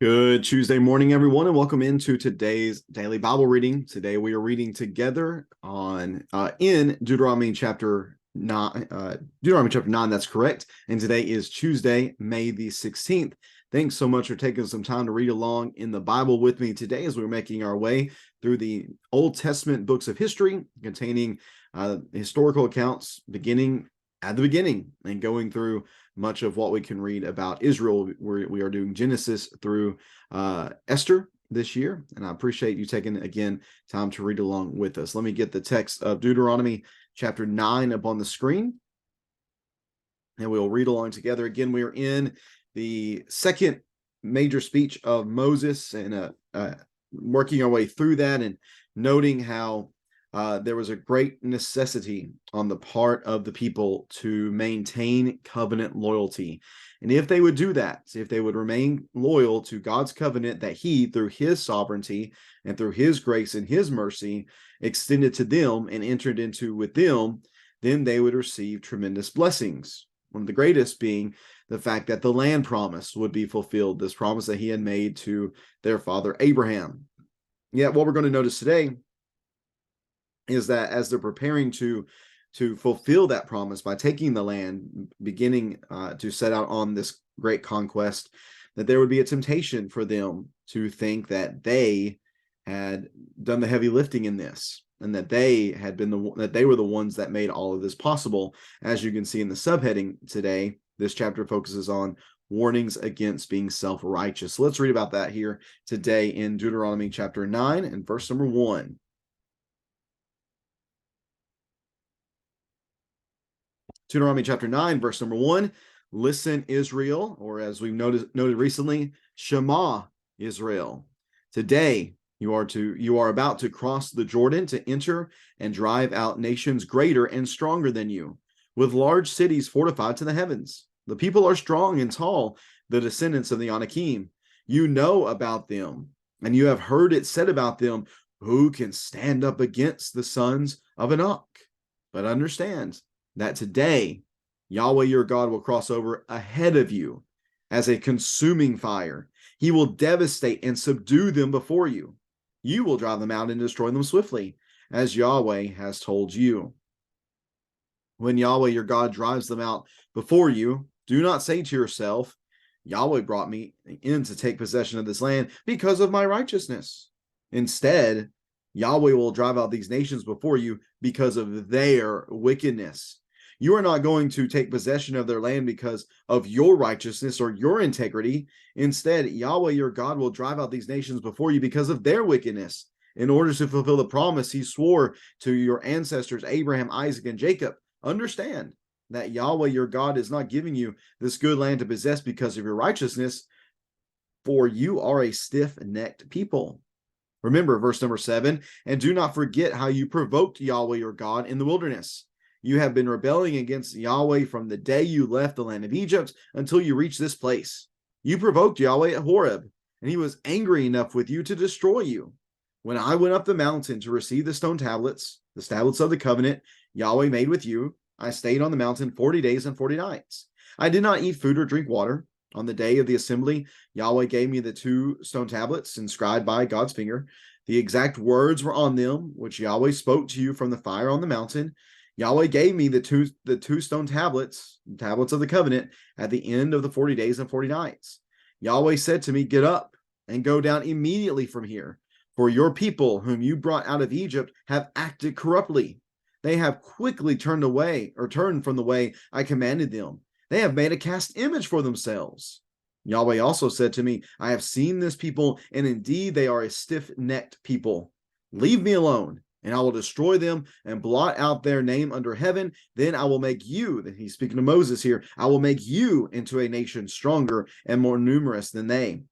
Good Tuesday morning, everyone, and welcome into today's daily Bible reading. Today we are reading together on in Deuteronomy chapter 9. Deuteronomy chapter 9, that's correct. And today is Tuesday, May the 16th. Thanks so much for taking some time to read along in the Bible with me today as we're making our way through the Old Testament books of history containing historical accounts beginning at the beginning and going through much of what we can read about Israel. We are doing Genesis through Esther this year, and I appreciate you taking, again, time to read along with us. Let me get the text of Deuteronomy chapter 9 up on the screen, and we'll read along together. Again, we are in the second major speech of Moses, and working our way through that and noting how there was a great necessity on the part of the people to maintain covenant loyalty. And if they would do that, if they would remain loyal to God's covenant that he, through his sovereignty and through his grace and his mercy, extended to them and entered into with them, then they would receive tremendous blessings. One of the greatest being the fact that the land promise would be fulfilled, this promise that he had made to their father Abraham. Yet what we're going to notice today is that as they're preparing to fulfill that promise by taking the land, beginning to set out on this great conquest, that there would be a temptation for them to think that they had done the heavy lifting in this, and that they had been that they were the ones that made all of this possible. As you can see in the subheading today, this chapter focuses on warnings against being self-righteous. So let's read about that here today in Deuteronomy chapter 9 and verse number 1. Deuteronomy chapter 9, verse number 1. Listen, Israel, or as we've noted recently, Shema, Israel. Today you are about to cross the Jordan to enter and drive out nations greater and stronger than you, with large cities fortified to the heavens. The people are strong and tall, the descendants of the Anakim. You know about them, and you have heard it said about them, who can stand up against the sons of Anak? But understand that today Yahweh your God will cross over ahead of you as a consuming fire. He will devastate and subdue them before you. You will drive them out and destroy them swiftly, as Yahweh has told you. When Yahweh your God drives them out before you, do not say to yourself, Yahweh brought me in to take possession of this land because of my righteousness. Instead, Yahweh will drive out these nations before you because of their wickedness. You are not going to take possession of their land because of your righteousness or your integrity. Instead, Yahweh your God will drive out these nations before you because of their wickedness, in order to fulfill the promise he swore to your ancestors, Abraham, Isaac, and Jacob. Understand that Yahweh your God is not giving you this good land to possess because of your righteousness, for you are a stiff-necked people. Remember verse number 7, and do not forget how you provoked Yahweh your God in the wilderness. You have been rebelling against Yahweh from the day you left the land of Egypt until you reached this place. You provoked Yahweh at Horeb, and he was angry enough with you to destroy you. When I went up the mountain to receive the stone tablets, the tablets of the covenant Yahweh made with you, I stayed on the mountain 40 days and 40 nights. I did not eat food or drink water. On the day of the assembly, Yahweh gave me the 2 stone tablets inscribed by God's finger. The exact words were on them, which Yahweh spoke to you from the fire on the mountain. Yahweh gave me the two stone tablets of the covenant, at the end of the 40 days and 40 nights. Yahweh said to me, get up and go down immediately from here, for your people whom you brought out of Egypt have acted corruptly. They have quickly turned from the way I commanded them. They have made a cast image for themselves. Yahweh also said to me, I have seen this people, and indeed they are a stiff-necked people. Leave me alone, and I will destroy them and blot out their name under heaven. Then I will make you, he's speaking to Moses here, I will make you into a nation stronger and more numerous than they.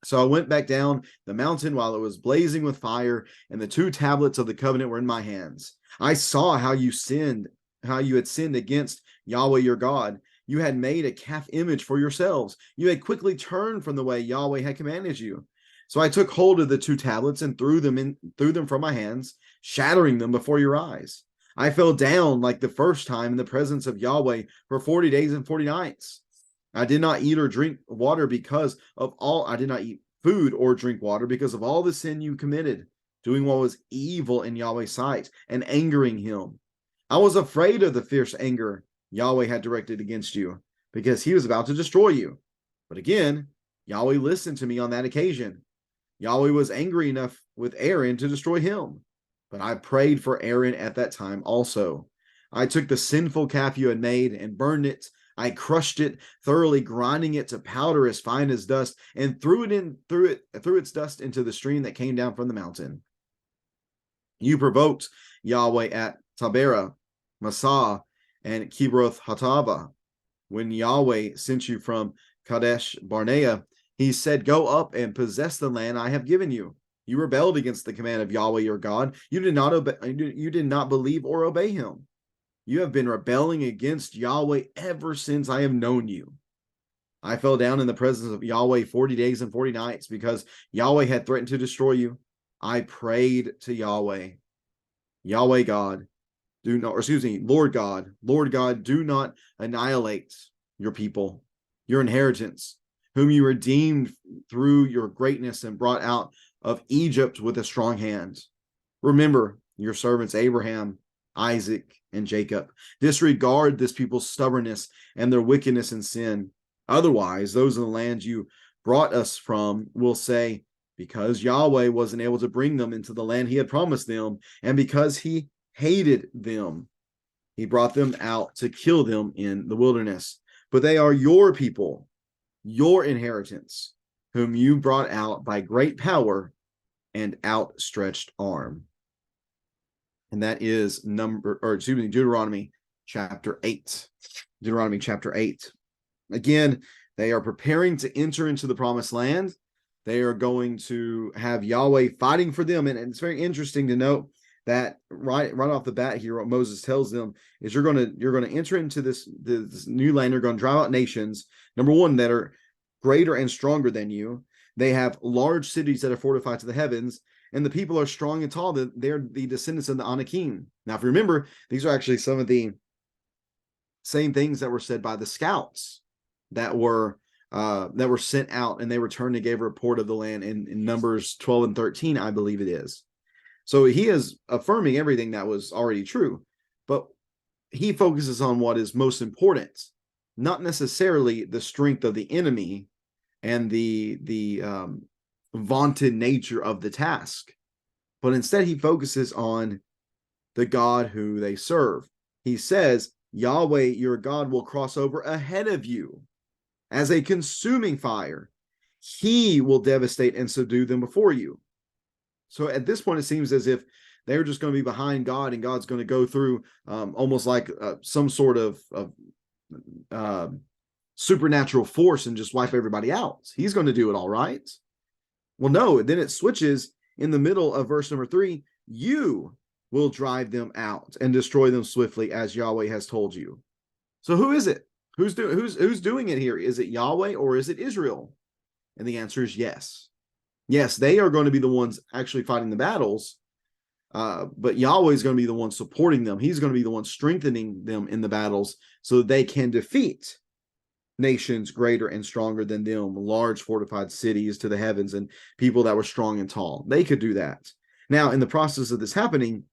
So I went back down the mountain while it was blazing with fire, and the 2 tablets of the covenant were in my hands. I saw how you had sinned against Yahweh your God. You had made a calf image for yourselves. You had quickly turned from the way Yahweh had commanded you. So I took hold of the 2 tablets and threw them from my hands, shattering them before your eyes. I fell down like the first time in the presence of Yahweh for 40 days and 40 nights. I did not eat or drink water because of all, I did not eat food or drink water because of all the sin you committed, doing what was evil in Yahweh's sight and angering him. I was afraid of the fierce anger Yahweh had directed against you because he was about to destroy you. But again, Yahweh listened to me on that occasion. Yahweh was angry enough with Aaron to destroy him. But I prayed for Aaron at that time also. I took the sinful calf you had made and burned it. I crushed it, thoroughly grinding it to powder as fine as dust, and threw its dust into the stream that came down from the mountain. You provoked Yahweh at Taberah, Massah, and Kibroth Hatava. When Yahweh sent you from Kadesh Barnea, he said, "Go up and possess the land I have given you." You rebelled against the command of Yahweh your God. You did not believe or obey him. You have been rebelling against Yahweh ever since I have known you. I fell down in the presence of Yahweh 40 days and 40 nights because Yahweh had threatened to destroy you. I prayed to Yahweh, Yahweh God, Lord God, do not annihilate your people, your inheritance, whom you redeemed through your greatness and brought out of Egypt with a strong hand. Remember your servants Abraham, Isaac, and Jacob. Disregard this people's stubbornness and their wickedness and sin. Otherwise, those in the land you brought us from will say, because Yahweh wasn't able to bring them into the land he had promised them, and because he hated them, he brought them out to kill them in the wilderness. But they are your people, your inheritance, whom you brought out by great power and outstretched arm. And that is Deuteronomy chapter 8. Deuteronomy chapter 8. Again, they are preparing to enter into the promised land. They are going to have Yahweh fighting for them. And it's very interesting to note that right off the bat here, what Moses tells them is you're going to enter into this new land. You're going to drive out nations, number one, that are greater and stronger than you. They have large cities that are fortified to the heavens, and the people are strong and tall. They're the descendants of the Anakim. Now, if you remember, these are actually some of the same things that were said by the scouts that were sent out, and they returned and gave a report of the land in Numbers 12 and 13, I believe it is. So he is affirming everything that was already true, but he focuses on what is most important, not necessarily the strength of the enemy and the vaunted nature of the task, but instead he focuses on the God who they serve. He says, Yahweh, your God, will cross over ahead of you as a consuming fire. He will devastate and subdue them before you. So at this point, it seems as if they're just going to be behind God, and God's going to go through almost like some sort of supernatural force and just wipe everybody out. He's going to do it all right. Well, no, then it switches in the middle of verse number 3. You will drive them out and destroy them swiftly, as Yahweh has told you. So who is it? Who's doing it here? Is it Yahweh or is it Israel? And the answer is yes. Yes, they are going to be the ones actually fighting the battles, but Yahweh is going to be the one supporting them. He's going to be the one strengthening them in the battles so they can defeat nations greater and stronger than them, large fortified cities to the heavens, and people that were strong and tall. They could do that. Now, in the process of this happening,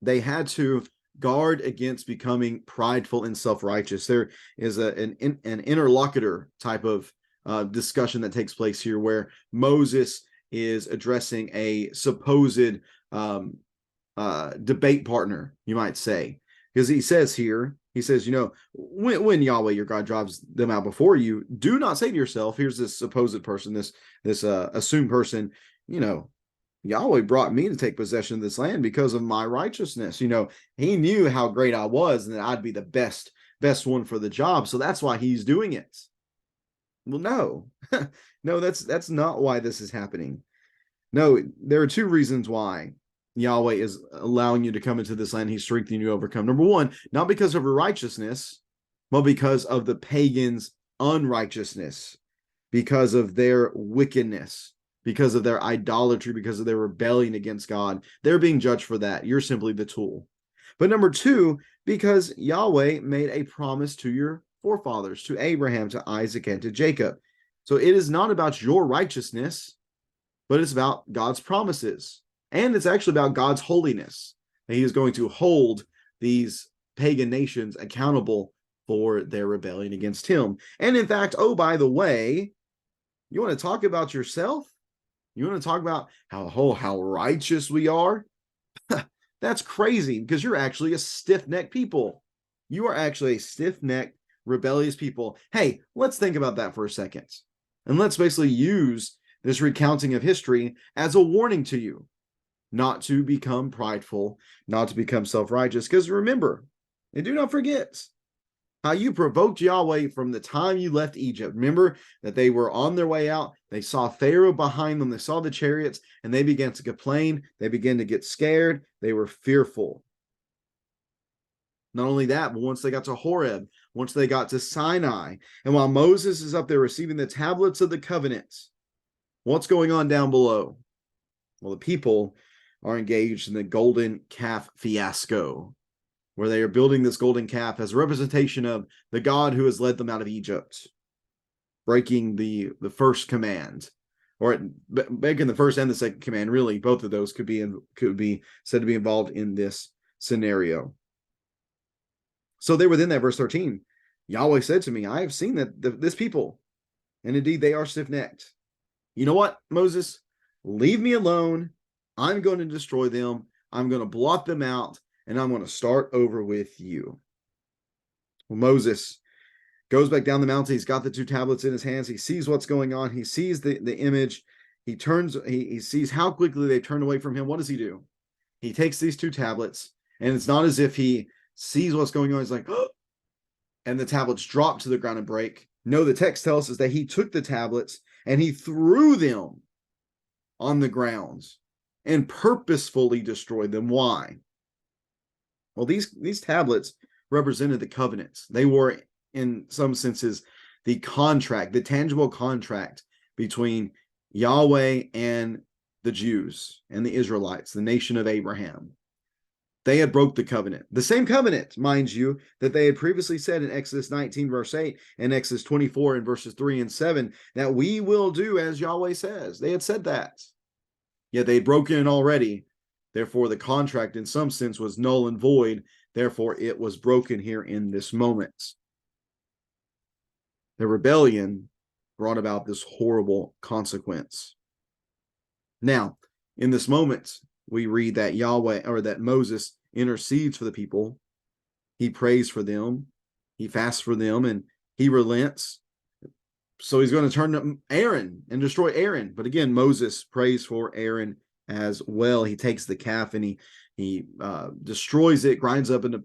they had to guard against becoming prideful and self-righteous. There is an interlocutor type of discussion that takes place here, where Moses is addressing a supposed debate partner, you might say, because he says, when Yahweh your God drives them out before you, do not say to yourself, here's this supposed person, this assumed person, Yahweh brought me to take possession of this land because of my righteousness. He knew how great I was and that I'd be the best one for the job, so that's why he's doing it. Well, no, no, that's not why this is happening. No, there are two reasons why Yahweh is allowing you to come into this land. He's strengthening you to overcome. Number one, not because of your righteousness, but because of the pagans' unrighteousness, because of their wickedness, because of their idolatry, because of their rebellion against God. They're being judged for that. You're simply the tool. But number two, because Yahweh made a promise to your forefathers, to Abraham, to Isaac, and to Jacob. So it is not about your righteousness, but it's about God's promises. And it's actually about God's holiness. And he is going to hold these pagan nations accountable for their rebellion against him. And in fact, oh, by the way, you want to talk about yourself? You want to talk about how righteous we are? That's crazy, because you're actually a stiff-necked people. You are actually a stiff-necked, rebellious people. Hey, let's think about that for a second. And let's basically use this recounting of history as a warning to you not to become prideful, not to become self-righteous. Because remember, and do not forget, how you provoked Yahweh from the time you left Egypt. Remember that they were on their way out. They saw Pharaoh behind them. They saw the chariots, and they began to complain. They began to get scared. They were fearful. Not only that, but once they got to Horeb, once they got to Sinai, and while Moses is up there receiving the tablets of the covenants, what's going on down below? Well, the people are engaged in the golden calf fiasco, where they are building this golden calf as a representation of the God who has led them out of Egypt, breaking the first command, or breaking the first and the second command. Really, both of those could be said to be involved in this scenario. So they were within that, verse 13. Yahweh said to me, I have seen that this people, and indeed they are stiff-necked. You know what, Moses? Leave me alone. I'm going to destroy them. I'm going to blot them out, and I'm going to start over with you. Well, Moses goes back down the mountain. He's got the two tablets in his hands. He sees what's going on. He sees the image. He sees how quickly they turn away from him. What does he do? He takes these two tablets, and it's not as if he sees what's going on. He's like, oh, and the tablets drop to the ground and break. No, the text tells us that he took the tablets and he threw them on the ground and purposefully destroyed them. Why? Well, these tablets represented the covenants. They were, in some senses, the contract, the tangible contract between Yahweh and the Jews and the Israelites, the nation of Abraham. They had broke the covenant. The same covenant, mind you, that they had previously said in Exodus 19, verse 8, and Exodus 24 in verses 3 and 7, that we will do as Yahweh says. They had said that. Yet they had broken it already. Therefore, the contract in some sense was null and void. Therefore, it was broken here in this moment. The rebellion brought about this horrible consequence. Now, in this moment, we read that Yahweh, or that Moses, intercedes for the people. He prays for them. He fasts for them, and he relents. So he's going to turn to Aaron and destroy Aaron. But again, Moses prays for Aaron as well. He takes the calf and he destroys it, grinds up into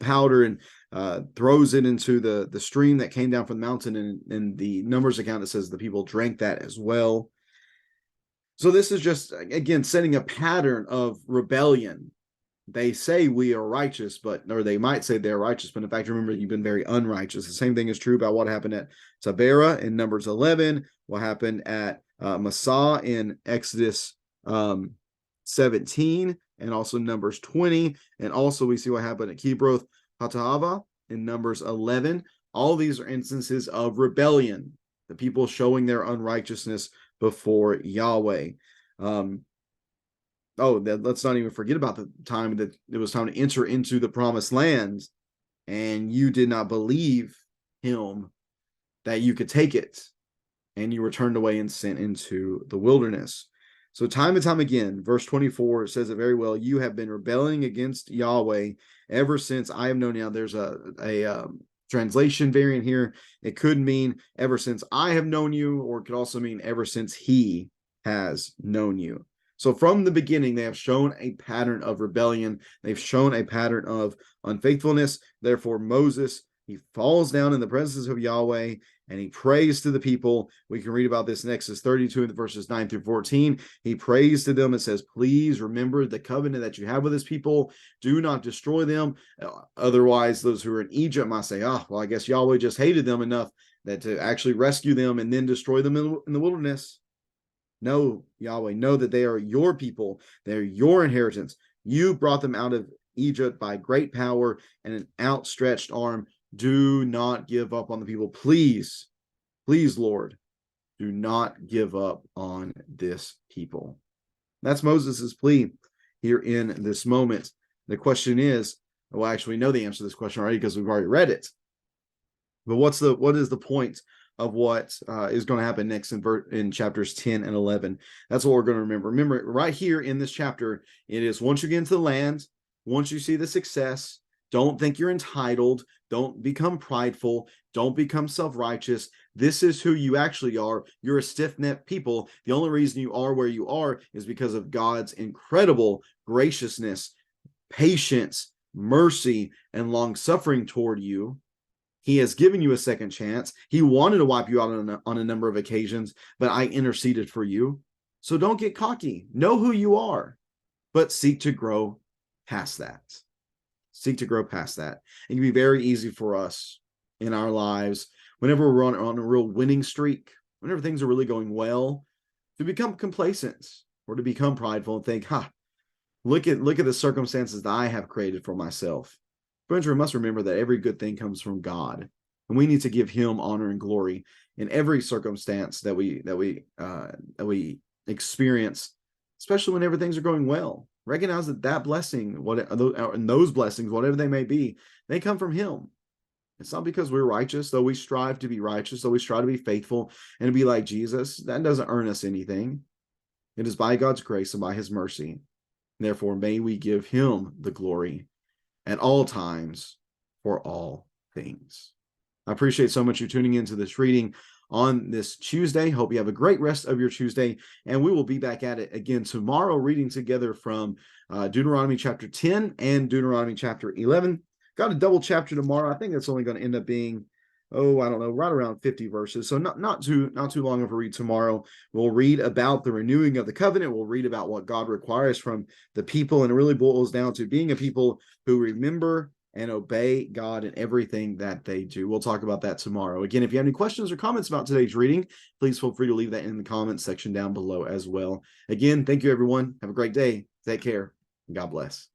powder, and throws it into the stream that came down from the mountain. And in the Numbers account, it says the people drank that as well. So this is just, again, setting a pattern of rebellion. They say we are righteous, or they might say they're righteous, but in fact, remember, you've been very unrighteous. The same thing is true about what happened at Taberah in Numbers 11, what happened at Massah in Exodus 17, and also Numbers 20. And also we see what happened at Kibroth Hattaavah in Numbers 11. All these are instances of rebellion, the people showing their unrighteousness before Yahweh. Let's not even forget about the time that it was time to enter into the promised land, and you did not believe him that you could take it, and you were turned away and sent into the wilderness. So time and time again, verse 24 says it very well. You have been rebelling against Yahweh ever since I have known you. Now there's a translation variant here. It could mean ever since I have known you, or it could also mean ever since he has known you. So from the beginning, they have shown a pattern of rebellion. They've shown a pattern of unfaithfulness. Therefore, Moses, he falls down in the presence of Yahweh and he prays to the people. We can read about this in Exodus 32 in the verses 9 through 14. He prays to them and says, please remember the covenant that you have with this people. Do not destroy them. Otherwise, those who are in Egypt might say, I guess Yahweh just hated them enough that to actually rescue them and then destroy them in the wilderness. No, Yahweh, know that they are your people. They're your inheritance. You brought them out of Egypt by great power and an outstretched arm. Do not give up on the people. Please, please, Lord, do not give up on this people. That's Moses' plea here in this moment. The question is, well, actually, we know the answer to this question already because we've already read it. But what is the point of what is going to happen next in chapters 10 and 11? That's what we're going to remember. Remember, right here in this chapter, it is once you get into the land, once you see the success, don't think you're entitled. Don't become prideful. Don't become self-righteous. This is who you actually are. You're a stiff-necked people. The only reason you are where you are is because of God's incredible graciousness, patience, mercy, and long-suffering toward you. He has given you a second chance. He wanted to wipe you out on a number of occasions, but I interceded for you. So don't get cocky. Know who you are, but seek to grow past that. Seek to grow past that. It can be very easy for us in our lives, whenever we're on a real winning streak, whenever things are really going well, to become complacent or to become prideful and think, look at the circumstances that I have created for myself. Friends, we must remember that every good thing comes from God, and we need to give Him honor and glory in every circumstance that we experience, especially whenever things are going well. Recognize that blessing, and those blessings, whatever they may be, they come from Him. It's not because we're righteous, though we strive to be righteous, though we strive to be faithful and to be like Jesus. That doesn't earn us anything. It is by God's grace and by His mercy. Therefore, may we give Him the glory at all times for all things. I appreciate so much you tuning into this reading on this Tuesday. Hope you have a great rest of your Tuesday, and we will be back at it again tomorrow, reading together from Deuteronomy chapter 10 and Deuteronomy chapter 11. Got a double chapter tomorrow. I think that's only going to end up being, I don't know, right around 50 verses. So not too long of a read tomorrow. We'll read about the renewing of the covenant. We'll read about what God requires from the people, and it really boils down to being a people who remember and obey God in everything that they do. We'll talk about that tomorrow. Again, if you have any questions or comments about today's reading, please feel free to leave that in the comments section down below as well. Again, thank you, everyone. Have a great day. Take care. And God bless.